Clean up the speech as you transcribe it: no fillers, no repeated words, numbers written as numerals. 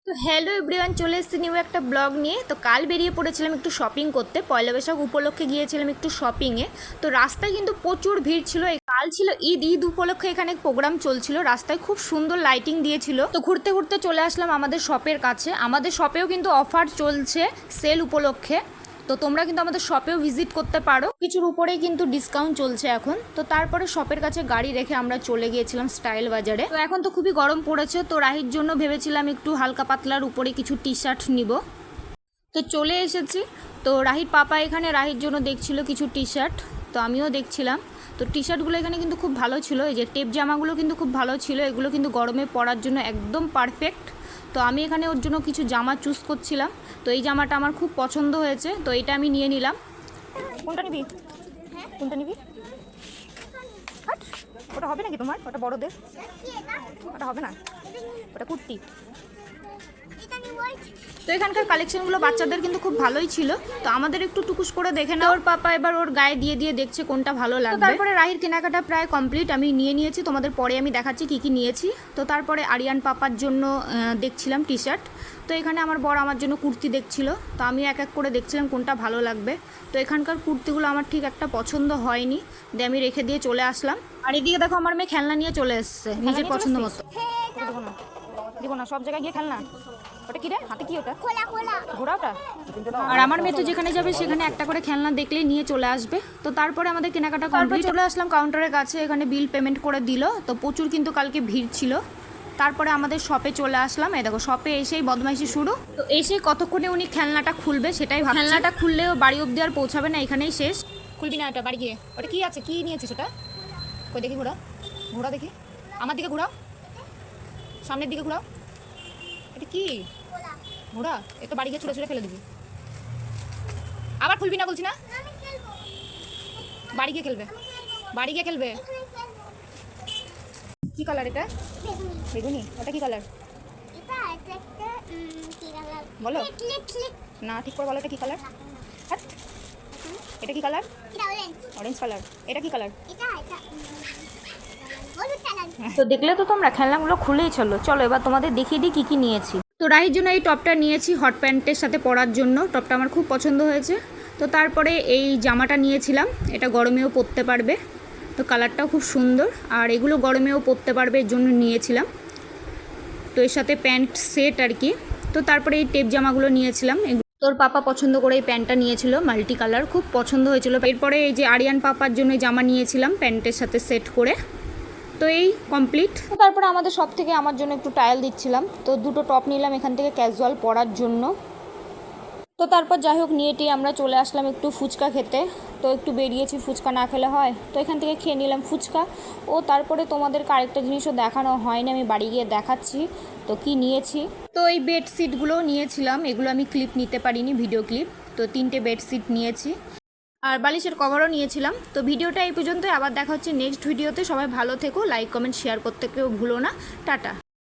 তো hello everyone, চলে এসেছি নিউ একটা ব্লগ নিয়ে। তো কাল বেরিয়ে পড়েছিলাম একটু শপিং করতে, পয়লা বৈশাখ উপলক্ষে গিয়েছিলাম একটু শপিংয়ে। তো রাস্তায় কিন্তু প্রচুর ভিড় ছিল। কাল ছিল ঈদ, ঈদ উপলক্ষে এখানে প্রোগ্রাম চলছিল, রাস্তায় খুব সুন্দর লাইটিং দিয়েছিল। তো ঘুরতে ঘুরতে চলে আসলাম আমাদের শপের কাছে। আমাদের শপেও কিন্তু অফার চলছে সেল উপলক্ষে, তো তোমরা কিন্তু আমাদের শপেও ভিজিট করতে পারো। কিছুর উপরেই কিন্তু ডিসকাউন্ট চলছে এখন। তো তারপরে শপের কাছে গাড়ি রেখে আমরা চলে গিয়েছিলাম স্টাইল বাজারে। তো এখন তো খুবই গরম পড়েছে, তো রাহির জন্য ভেবেছিলাম একটু হালকা পাতলার উপরে কিছু টি শার্ট নিব। তো চলে এসেছি। তো রাহির পাপা এখানে রাহির জন্য দেখছিল কিছু টি শার্ট, তো আমিও দেখছিলাম। তো টি শার্টগুলো এখানে কিন্তু খুব ভালো ছিল, এই যে টেপ জামাগুলো কিন্তু খুব ভালো ছিল, এগুলো কিন্তু গরমে পরার জন্য একদম পারফেক্ট। তো আমি এখানে ওর জন্য কিছু জামা চুজ করছিলাম। তো এই জামাটা আমার খুব পছন্দ হয়েছে, তো এটা আমি নিয়ে নিলাম। কোনটা নিবি? কোনটা নিবি? হাট, ওটা হবে নাকি তোমার? ওটা বড়দের, ওটা হবে না, ওটা কুর্তি। তো এখানকার কালেকশনগুলো বাচ্চাদের কিন্তু খুব ভালোই ছিল। তো আমাদের একটু টুকুস করে দেখে না ওর পাপা এবার ওর গায়ে দিয়ে দিয়ে দেখছে কোনটা ভালো লাগবে। তারপরে রাহির কেনাকাটা প্রায় কমপ্লিট, আমি নিয়ে নিয়েছি, তোমাদের পরে আমি দেখাচ্ছি কি কি নিয়েছি। তো তারপরে আরিয়ান পাপার জন্য দেখছিলাম টি শার্ট। তো এখানে আমার বর আমার জন্য কুর্তি দেখছিল, তো আমি এক এক করে দেখছিলাম কোনটা ভালো লাগবে। তো এখানকার কুর্তিগুলো আমার ঠিক একটা পছন্দ হয়নি, দিয়ে আমি রেখে দিয়ে চলে আসলাম। আর এদিকে দেখো আমার মেয়ে খেলনা নিয়ে চলে এসছে নিজের পছন্দ মতো। দিব না, সব জায়গায় গিয়ে খেলনা। ওটা কি রে হাতে, কি ওটা? ঘোড়া ওটা? আর আমার মেয়ে তো যেখানে যাবে সেখানে একটা করে খেলনা দেখলেই নিয়ে চলে আসবে। তো তারপরে আমাদের কেনাকাটা কমপ্লিট, চলে আসলাম কাউন্টারের কাছে, এখানে বিল পেমেন্ট করে দিল। তো প্রচুর কিন্তু কালকে ভিড় ছিল। তারপরে আমাদের শপে চলে আসলাম। এই দেখো শপে এসেই বদমাইশি শুরু। তো এসে কতক্ষণে উনি খেলনাটা খুলবে সেটাই ভাবছি। খেলনাটা খুললেও বাড়ি অব্দি আর পৌঁছাবে না, এখানেই শেষ। খুলবি না এটা বাড়ি গিয়ে? ওটা কি আছে, কি নিয়েছিস ওটা? কই দেখি ঘোড়া, ঘোড়া দেখি, আমার দিকে ঘোরাও, সামনের দিকে ঘোরাও। এটা কি ঘোড়া? এ তো বাড়ি গিয়ে ছুঁড়ে ছুঁড়ে ফেলে দিবি। আবার খুলবি না বলছি না, বাড়ি গিয়ে খেলবে, বাড়ি গিয়ে খেলবে। কি কালার এটা? বেগুনি। ওটা কি কালার বলো না, ঠিক করে বলো এটা কি কালার? এটা কি কালার? Orange colour. এটা কি কালার? তো দেখলে তো তোমরা, খেলনাগুলো খুলেই চলো। চলো এবার তোমাদের দেখিয়ে দিই কী কী নিয়েছি। তো রাহির জন্য এই টপটা নিয়েছি হট প্যান্টের সাথে পরার জন্য, টপটা আমার খুব পছন্দ হয়েছে। তো তারপরে এই জামাটা নিয়েছিলাম, এটা গরমেও পরতে পারবে, তো কালারটাও খুব সুন্দর, আর এগুলো গরমেও পরতে পারবে এর জন্য নিয়েছিলাম। তো এর সাথে প্যান্ট সেট আর কি। তো তারপরে এই টেপ জামাগুলো নিয়েছিলাম, তোর পাপা পছন্দ করে এই প্যান্টটা নিয়েছিল, মাল্টি কালার, খুব পছন্দ হয়েছিল। এরপরে এই যে আরিয়ান পাপার জন্য জামা নিয়েছিলাম প্যান্টের সাথে সেট করে। তো এই কমপ্লিট। তো তারপরে আমাদের সব থেকে আমার জন্য একটু ট্রায়াল দিচ্ছিলাম, তো দুটো টপ নিলাম এখান থেকে ক্যাজুয়াল পরার জন্য। তো তারপর যাই হোক নিয়ে টিয়ে আমরা চলে আসলাম একটু ফুচকা খেতে। তো একটু বেরিয়েছি, ফুচকা না খেলে হয়, তো এখান থেকে খেয়ে নিলাম ফুচকা। ও তারপরে তোমাদেরকে আরেকটা জিনিসও দেখানো হয়নি, আমি বাড়ি গিয়ে দেখাচ্ছি তো কি নিয়েছি। তো এই বেডশিটগুলো নিয়েছিলাম, এগুলো আমি ক্লিপ নিতে পারিনি, ভিডিও ক্লিপ। তো 3টে বেডশিট নিয়েছি, আর বালিশের কভারও নিয়েছিলাম। তো ভিডিওটা এই পর্যন্তই, আবার দেখা হচ্ছে নেক্সট ভিডিওতে। সবাই ভালো থেকো, লাইক কমেন্ট শেয়ার করতে কেউ ভুলো না। টাটা।